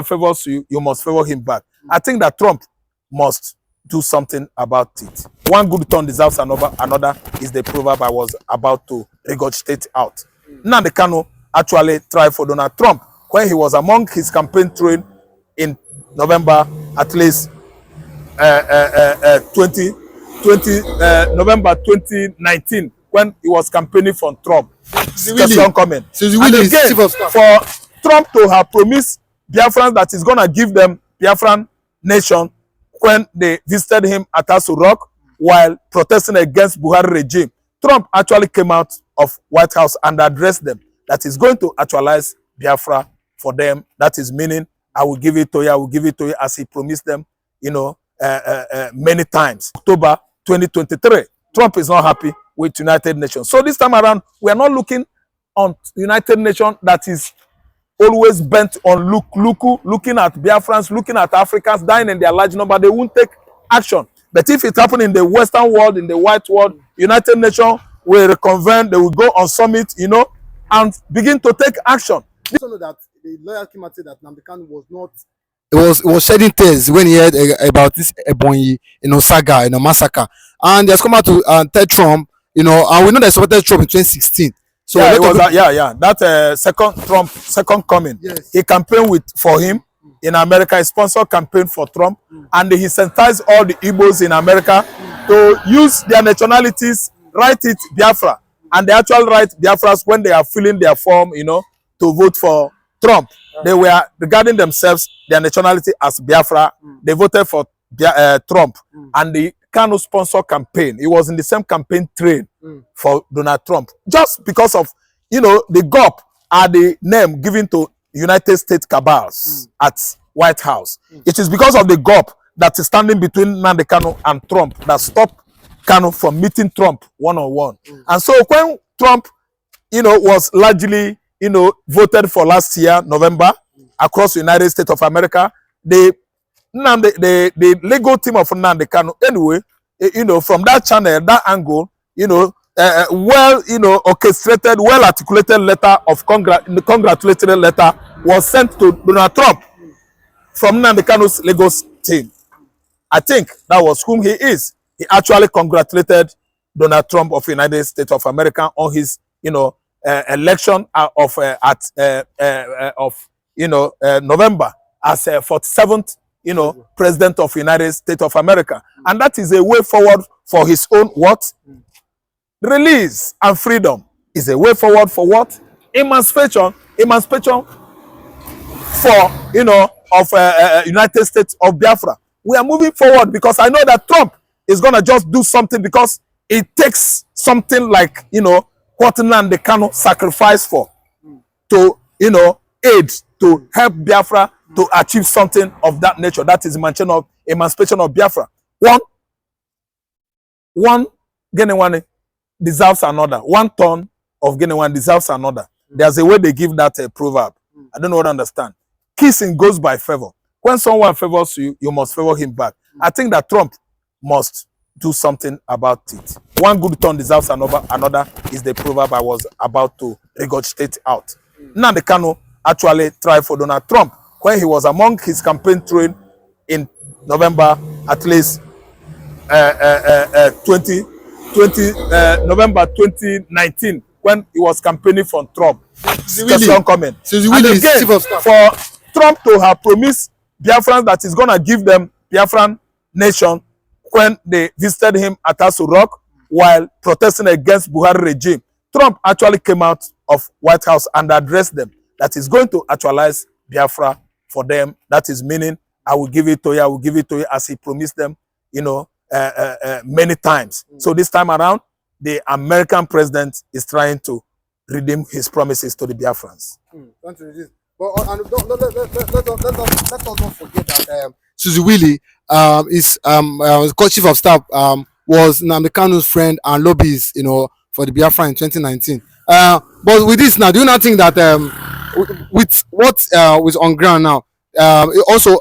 favors you, you must favor him back. I think that Trump must do something about it. One good turn deserves another is the proverb I was about to regurgitate out. Nnamdi Kanu actually tried for Donald Trump when he was among his campaign train in November, at least November 2019, when he was campaigning for Trump. Comment. And again, for Trump to have promised Biafrans that he's going to give them Biafran nation when they visited him at Aso Rock while protesting against Buhari regime, Trump actually came out of White House and addressed them that he's going to actualize Biafra for them. That is meaning, I will give it to you, I will give it to you, as he promised them, you know, many times. October 2023, Trump is not happy with United Nations. So this time around, we are not looking on United Nations that is always bent on looking at Biafrans, looking at Africans dying in their large number. They won't take action. But if it happens in the Western world, in the white world, United Nations will reconvene, they will go on summit, you know, and begin to take action. You know that the lawyer came and said that Nnamdi Kanu was not. It was shedding tears when he heard about this Ebonyi, you know, saga, you know, massacre, and he has come out to tell Trump, you know, and we know they supported Trump in 2016. So yeah, it was that second coming. Yes. He campaigned for him in America. He sponsored campaign for Trump, and he sensitized all the Igbos in America to use their nationalities, write it Biafra, and they actually write Biafras when they are filling their form, you know, to vote for Trump. They were regarding themselves, their nationality, as Biafra. They voted for Trump, and the Kanu sponsor campaign. He was in the same campaign train for Donald Trump, just because of, you know, the GOP are the name given to United States cabals at White House. It is because of the GOP that is standing between Nnamdi Kanu and Trump that stopped Kanu from meeting Trump one-on-one. And so when Trump, you know, was largely, you know, voted for last year, November, across the United States of America, the legal team of Nnamdi Kanu, anyway, you know, from that channel, that angle, you know, well, you know, orchestrated, well articulated letter of congratulatory letter was sent to Donald Trump from Nnamdi Kanu's legal team. I think that was whom he is. He actually congratulated Donald Trump of the United States of America on his, you know, election of November as 47th, you know, president of the United States of America. And that is a way forward for his own what? Release and freedom is a way forward for what? Emancipation for, you know, of United States of Biafra. We are moving forward because I know that Trump is going to just do something because it takes something like, you know, what Nnamdi Kanu sacrificed for to, you know, aid to help Biafra to achieve something of that nature. That is emancipation of Biafra. One Genocide deserves another. One ton of Genocide deserves another. There's a way they give that proverb. I don't know what to understand. Kissing goes by favor. When someone favors you, you must favor him back. I think that Trump must do something about it. One good turn deserves another is the proverb I was about to regurgitate out. Nnamdi Kanu actually tried for Donald Trump when he was among his campaign train in November, at least November 2019, when he was campaigning for Trump. Comment. And again, for Trump to have promised Biafrans that he's going to give them Biafran nation when they visited him at Aso Rock while protesting against Buhari regime, Trump actually came out of White House and addressed them that he's going to actualize Biafra for them. That is meaning, I will give it to you, I will give it to you, as he promised them, you know, many times. So this time around, the American president is trying to redeem his promises to the Biafrans. But let us not forget that Susie Willie, is co-chief of staff, was Nnamdi Kanu's friend and lobbyist, you know, for the Biafra in 2019. But with this now, do you not think that with what was on ground now, also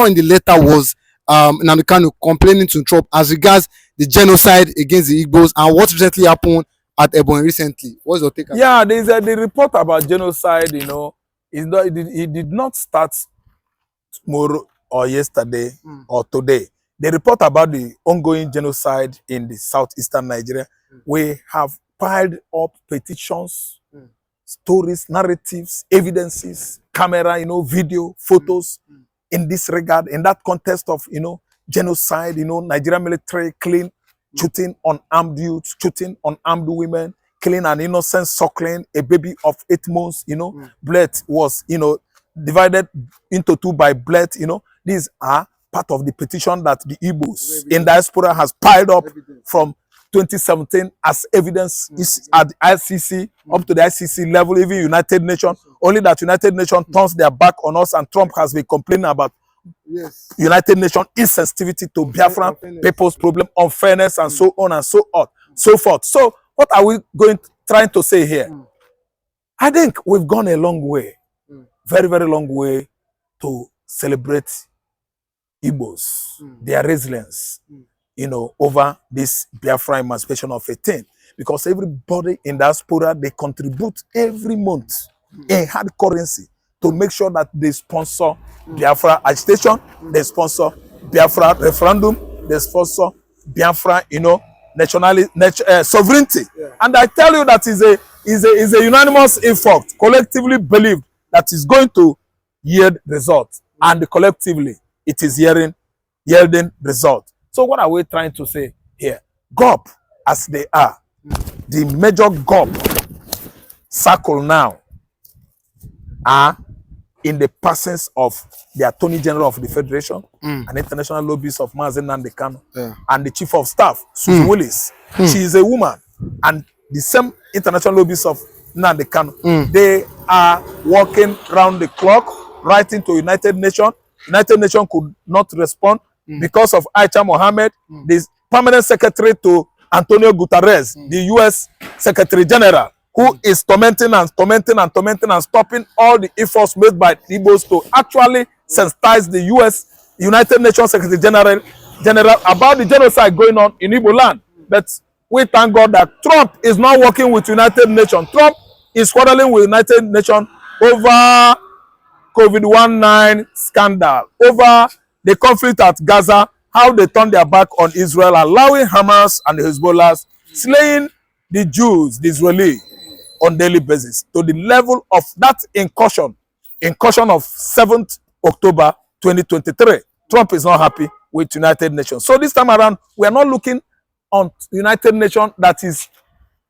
in the letter was Nnamdi Kanu complaining to Trump as regards the genocide against the Igbos and what recently happened at Ebonyi recently? What's your take? Yeah, there's the report about genocide, you know, It did not start tomorrow or yesterday or today. The report about the ongoing genocide in the southeastern Nigeria, we have piled up petitions, stories, narratives, evidences, camera, video, photos in this regard, in that context of, genocide, Nigerian military killing, shooting on armed youths, shooting on armed women, killing an innocent suckling, a baby of 8 months, blood was, divided into two by blood, These are part of the petition that the Igbos in diaspora has piled up from 2017 as evidence is at the ICC, up to the ICC level, even United Nations. Only that United Nations turns their back on us, and Trump has been complaining about United Nations insensitivity to Biafran people's problem, unfairness, and so on and so on, so forth. So what are we trying to say here? I think we've gone a long way, very, very long way, to celebrate Igbos, their resilience, over this Biafra emancipation of 18. Because everybody in diaspora, they contribute every month in hard currency to make sure that they sponsor Biafra agitation, they sponsor Biafra referendum, they sponsor Biafra, sovereignty. And I tell you that is a unanimous effort, collectively believed, that is going to yield results. And collectively, it is yielding results. So what are we trying to say here? GOP, as they are, the major GOP circle now are in the presence of the Attorney General of the Federation and international lobbyists of Nnamdi Kanu and the Chief of Staff, Susan Willis. She is a woman. And the same international lobbyists of Nnamdi Kanu, they are working round the clock, writing to United Nations. United Nations could not respond because of Aisha Mohammed, the permanent secretary to Antonio Guterres, the U.S. Secretary General, who is tormenting and stopping all the efforts made by the Igbos to actually sensitize the United Nations Secretary General about the genocide going on in Igbo land. But we thank God that Trump is not working with United Nations. Trump is quarreling with United Nations over COVID-19 scandal, over the conflict at Gaza, how they turned their back on Israel, allowing Hamas and the Hezbollah slaying the Jews, the Israeli, on daily basis, to the level of that incursion of 7th October 2023. Trump is not happy with United Nations. So this time around, we are not looking on United Nations that is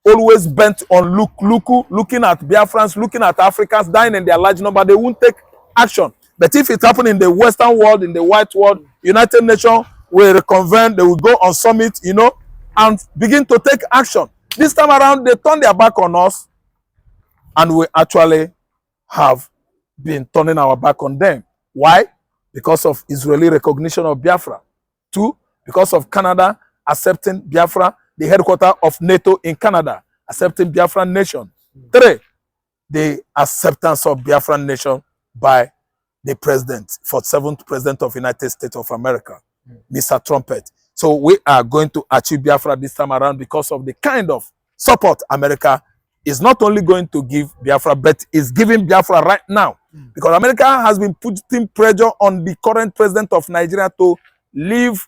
always bent on looking at Biafrans, looking at Africans dying in their large number. They won't take action. But if it happens in the Western world, in the white world, United Nations will reconvene, they will go on summit, and begin to take action. This time around, they turn their back on us, and we actually have been turning our back on them. Why? Because of Israeli recognition of Biafra. 2, because of Canada accepting Biafra, the headquarters of NATO in Canada, accepting Biafran nation. 3, the acceptance of Biafran nation by the president, 47th president of United States of America, Mr. Trumpet. So we are going to achieve Biafra this time around because of the kind of support America is not only going to give Biafra, but is giving Biafra right now. Because America has been putting pressure on the current president of Nigeria to leave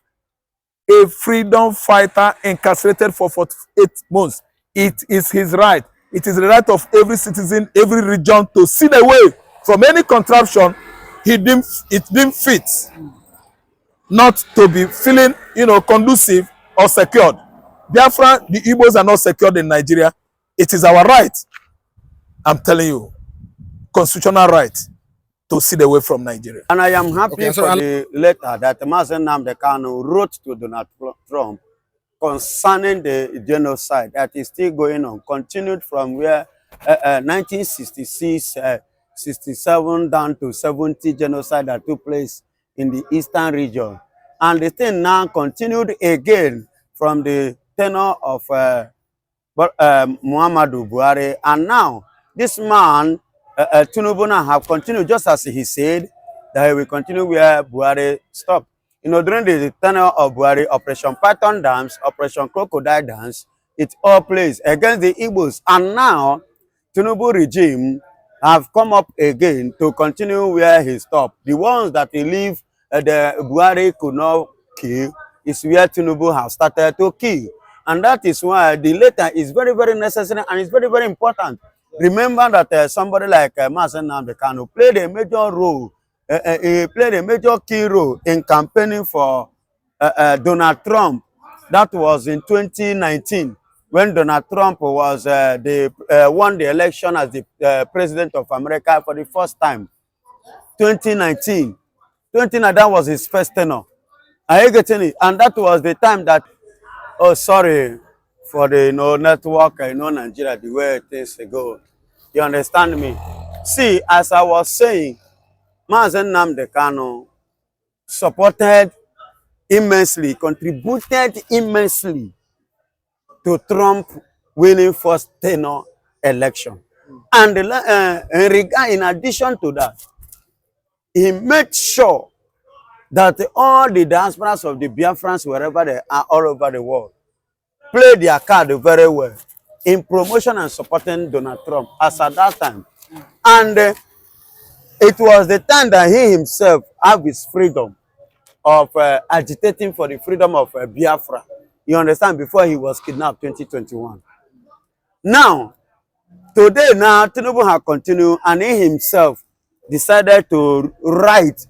a freedom fighter incarcerated for 48 months. It is his right. It is the right of every citizen, every region to sit away from any contraption it deemed fit not to be feeling, conducive or secured. Biafra, the Igbos are not secured in Nigeria. It is our right, I'm telling you, constitutional right, to sit away from Nigeria. And I am happy for the letter that Nnamdi Kanu wrote to Donald Trump concerning the genocide that is still going on, continued from where 1966, 67 down to 70 genocide that took place in the eastern region. And the thing now continued again from the tenure of Muhammadu Buhari. And now this man, Tinubu, have continued, just as he said, that he will continue where Buhari stopped. During the tenure of Buhari, Operation Python Dams, Operation Crocodile Dams, it all plays against the Igbos. And now, Tinubu regime have come up again to continue where he stopped. The ones that he leave the Buhari could not kill is where Tinubu have started to kill. And that is why the latter is very, very necessary and it's very, very important. Remember that somebody like Nnamdi Kanu played a major role, he played a major key role in campaigning for Donald Trump. That was in 2019 when Donald Trump was won the election as the president of America for the first time. 2019, that was his first tenure. Are you getting it? And that was the time that, oh, sorry for the network, Nigeria, the way things go. You understand me? See, as I was saying, Nnamdi Kanu supported immensely, contributed immensely to Trump winning first tenure election. And in addition to that, he made sure that all the diasporas of the Biafrans, wherever they are, all over the world, play their card very well in promotion and supporting Donald Trump as at that time. And it was the time that he himself had his freedom of agitating for the freedom of Biafra. You understand? Before he was kidnapped 2021. Now, today now, Tinubu has continued and he himself decided to write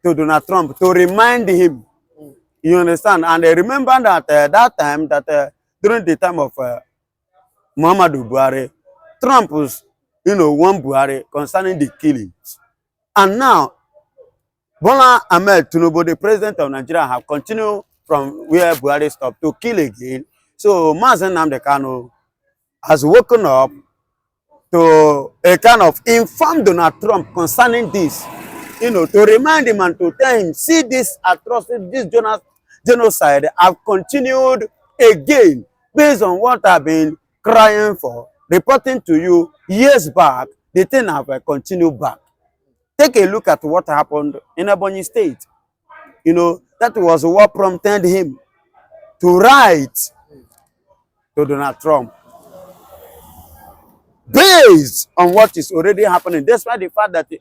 to Donald Trump to remind him. You understand? And I remember that that time, that during the time of Muhammadu Buhari, Trump was, one Buhari concerning the killings. And now, Bola Ahmed Tinubu, the president of Nigeria, have continued from where Buhari stopped to kill again. So, Nnamdi Kanu has woken up to a kind of inform Donald Trump concerning this, to remind him and to tell him, see this atrocity, this genocide have continued again based on what I've been crying for, reporting to you years back, the thing have continued back. Take a look at what happened in Ebonyi State. That was what prompted him to write to Donald Trump based on what is already happening, despite the fact that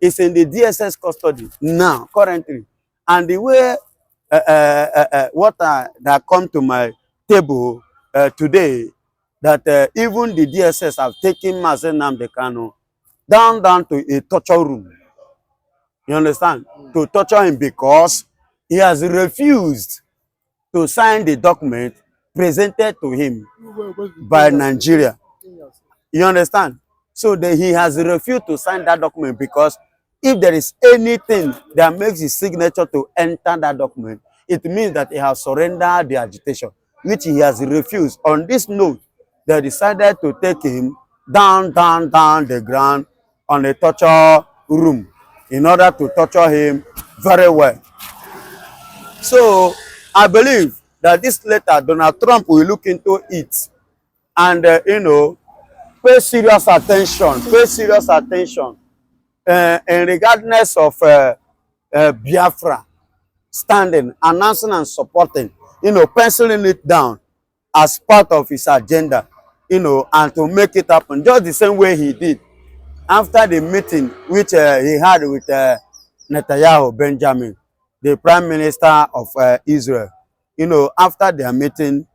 it's in the DSS custody now, currently. And the way that come to my table today, that even the DSS have taken Nnamdi Kanu down to a torture room. You understand? To torture him because he has refused to sign the document presented to him by Nigeria. You understand? So he has refused to sign that document because if there is anything that makes his signature to enter that document, it means that he has surrendered the agitation, which he has refused. On this note, they decided to take him down the ground on a torture room in order to torture him very well. So I believe that this letter, Donald Trump will look into it and, pay serious attention, and regardless of Biafra standing, announcing and supporting, penciling it down as part of his agenda, and to make it happen, just the same way he did after the meeting which he had with Netanyahu Benjamin, the Prime Minister of Israel. After their meeting,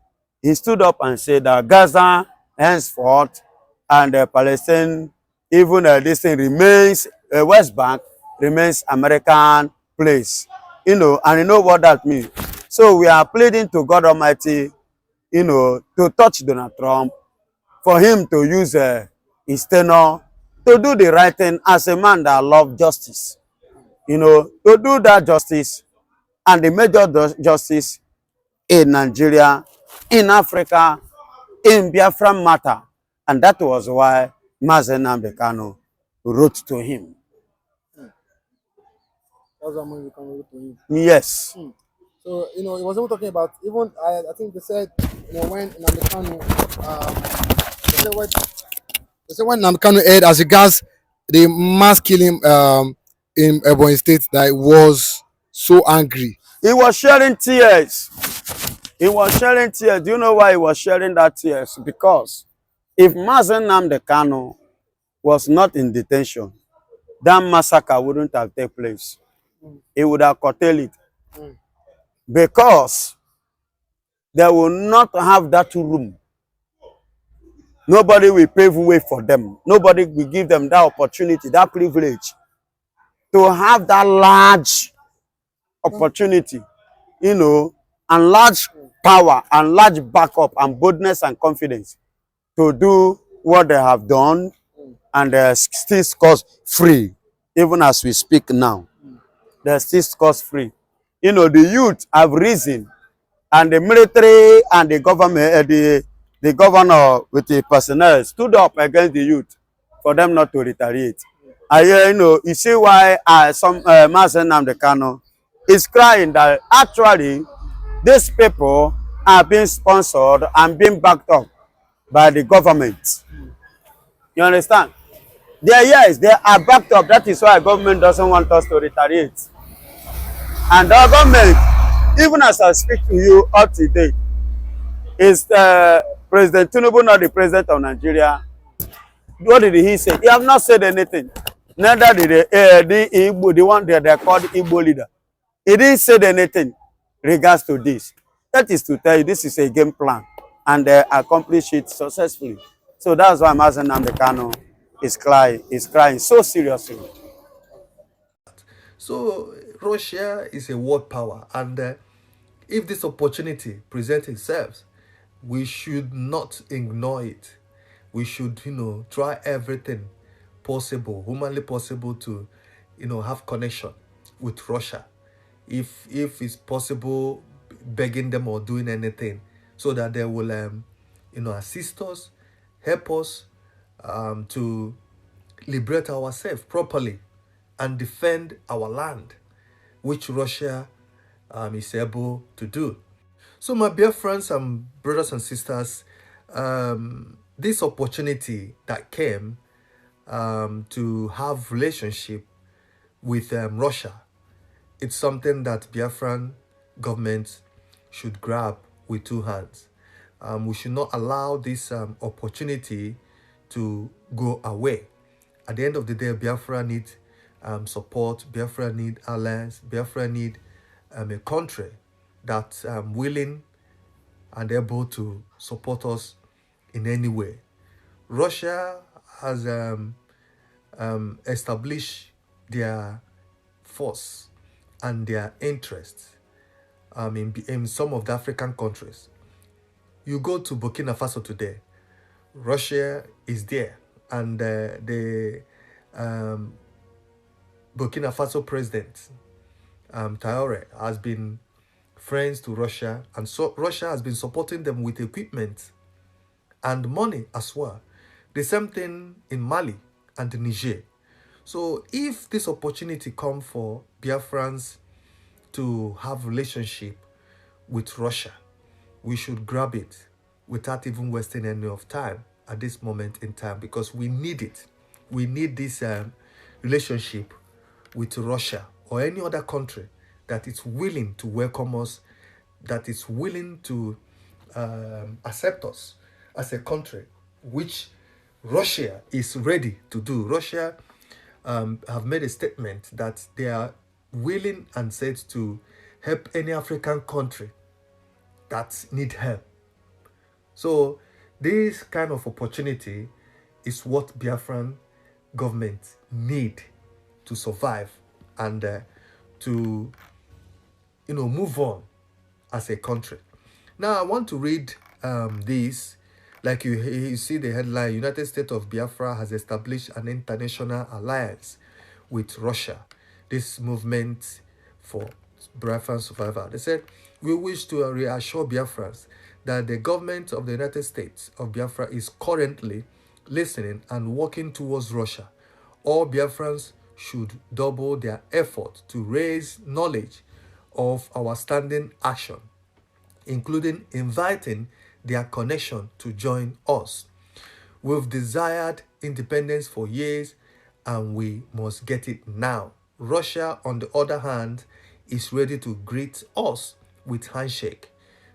he stood up and said that Gaza henceforth and Palestine, even this thing remains, West Bank remains American place. And you know what that means. So we are pleading to God Almighty, to touch Donald Trump, for him to use his tenure to do the right thing as a man that loves justice. To do that justice and the major justice in Nigeria, in Africa, in Biafra matter. And that was why Nnamdi Kanu wrote to him. That's what Nnamdi Kanu wrote to him. Yes. So, he was even talking about, even, I think they said, when Nnamdi Kanu, they said when Nnamdi Kanu heard as regards the mass killing in Ebonyi State, that he was so angry. He was shedding tears. He was shedding tears. Do you know why he was shedding that tears? Because if Nnamdi Kanu was not in detention, that massacre wouldn't have taken place. It would have curtailed it. Because they will not have that room. Nobody will pave way for them. Nobody will give them that opportunity, that privilege to have that large opportunity, you know, and large power and large backup and boldness and confidence to do what they have done, and they're still scot free. Even as we speak now, they're still scot free. You know, the youth have risen, and the military and the government, the governor with the personnel stood up against the youth for them not to retaliate. And you know, you see why some Master Nnamdi Kanu is crying that actually these people are being sponsored and being backed up by the government. You understand? Yes, they are backed up. That is why government doesn't want us to retaliate. And the government, even as I speak to you up to date, is President Tinubu not the president of Nigeria? What did he say? He have not said anything. Neither did the one that they called Igbo leader. He didn't say anything regards to this. That is to tell you this is a game plan, and they accomplish it successfully. So that's why Mazen Nnamdi Kanu is crying so seriously. So Russia is a world power, and if this opportunity presents itself, we should not ignore it. We should, try everything possible, humanly possible, to, have connection with Russia. If it's possible, begging them or doing anything, so that they will, assist us, help us to liberate ourselves properly and defend our land, which Russia is able to do. So, my dear friends and brothers and sisters, this opportunity that came to have relationship with Russia, it's something that Biafran government should grab with two hands. We should not allow this opportunity to go away. At the end of the day, Biafra needs support, Biafra need alliance, Biafra need a country that's willing and able to support us in any way. Russia has established their force and their interests in some of the African countries. You go to Burkina Faso today, Russia is there, and the Burkina Faso president, Traoré, has been friends to Russia, and so Russia has been supporting them with equipment and money as well. The same thing in Mali and Niger. So if this opportunity comes for Biafrans to have relationship with Russia, we should grab it without even wasting any of time at this moment in time, because we need it. We need this relationship with Russia or any other country that is willing to welcome us, that is willing to accept us as a country, which Russia is ready to do. Russia have made a statement that they are willing and said to help any African country that need help. So this kind of opportunity is what Biafran government need to survive and to move on as a country. Now I want to read this. Like you see the headline: United States of Biafra has established an international alliance with Russia. This movement for Biafran survival. They said, we wish to reassure Biafrans that the government of the United States of Biafra is currently listening and working towards Russia. All Biafrans should double their effort to raise knowledge of our standing action, including inviting their connection to join us. We've desired independence for years, and we must get it now. Russia, on the other hand, is ready to greet us with handshake.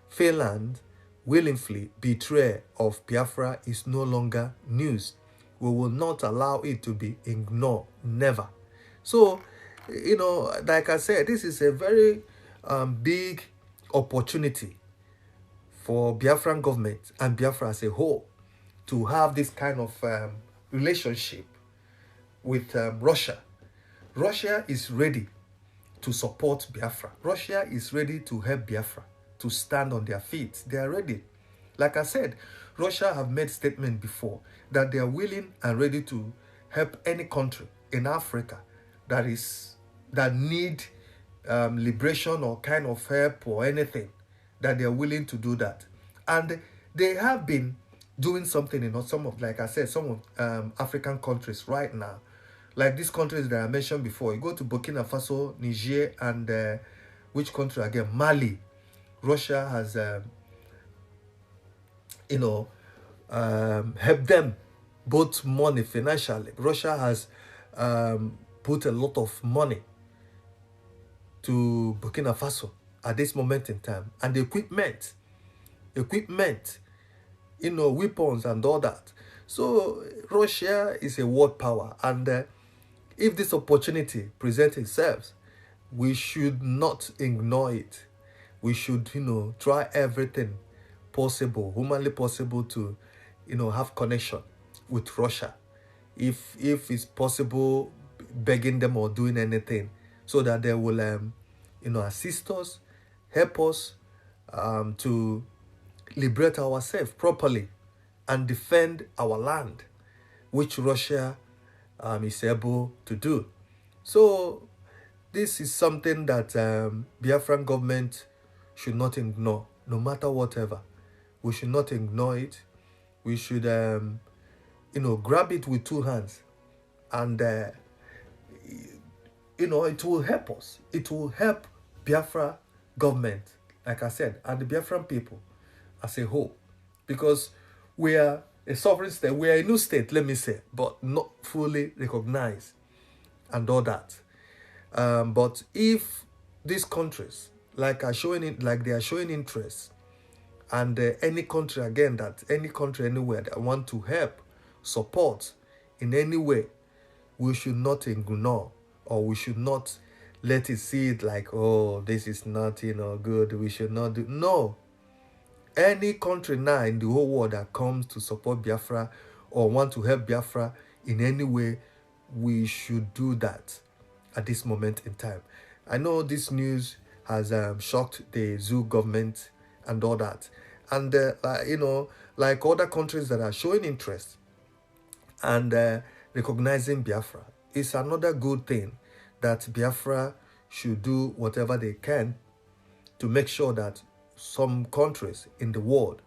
Finland willingly betray of Biafra is no longer news. We will not allow it to be ignored. Never. So, like I said, this is a very big opportunity for Biafran government and Biafra as a whole to have this kind of relationship with Russia. Russia is ready to support Biafra. Russia is ready to help Biafra to stand on their feet. They are ready. Like I said, Russia have made statement before that they are willing and ready to help any country in Africa that need liberation or kind of help or anything, that they are willing to do that. And they have been doing something in some of, like I said, some of African countries right now. Like these countries that I mentioned before. You go to Burkina Faso, Niger, and which country again? Mali. Russia has, helped them both money financially. Russia has put a lot of money to Burkina Faso at this moment in time, and the equipment, weapons and all that. So Russia is a world power, and if this opportunity presents itself, we should not ignore it. We should, try everything possible, humanly possible, to, have connection with Russia. If it's possible, begging them or doing anything so that they will, assist us, help us to liberate ourselves properly and defend our land, which Russia is able to do. So this is something that Biafran government should not ignore, no matter whatever. We should not ignore it. We should, grab it with two hands, and it will help us. It will help Biafra government, like I said, and the Biafran people as a whole, because we are a sovereign state. We are a new state, let me say, but not fully recognized and all that. But if these countries, like they are showing interest, and any country anywhere that want to help, support in any way, we should not ignore, or we should not let it see it like, oh, this is not good, we should not do. No. Any country now in the whole world that comes to support Biafra or want to help Biafra in any way, we should do that at this moment in time. I know this news has shocked the zoo government and all that. And, like other countries that are showing interest and recognizing Biafra, it's another good thing that Biafra should do whatever they can to make sure that some countries in the world,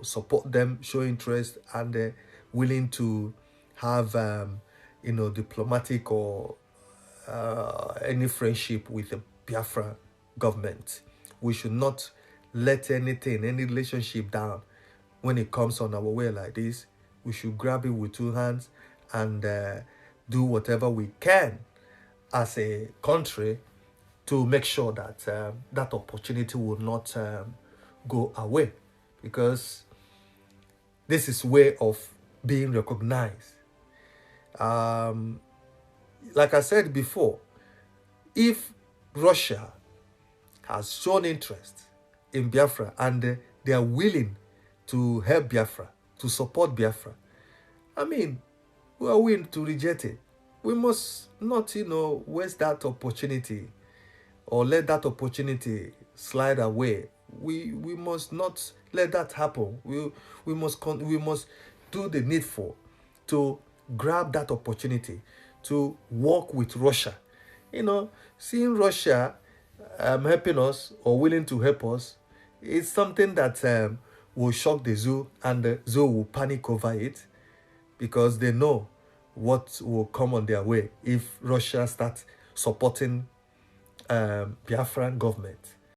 support them, show interest, and willing to have, diplomatic or any friendship with the Biafra government. We should not let any relationship down when it comes on our way like this. We should grab it with two hands and do whatever we can as a country to make sure that that opportunity will not go away, because this is way of being recognized. Like I said before, if Russia has shown interest in Biafra and they are willing to help Biafra, to support Biafra, I mean, we are willing to reject it. We must not, waste that opportunity or let that opportunity slide away. We must not let that happen. We must do the needful to grab that opportunity to work with Russia. Seeing Russia helping us or willing to help us is something that will shock the zoo, and the zoo will panic over it, because they know what will come on their way if Russia starts supporting Biafran government.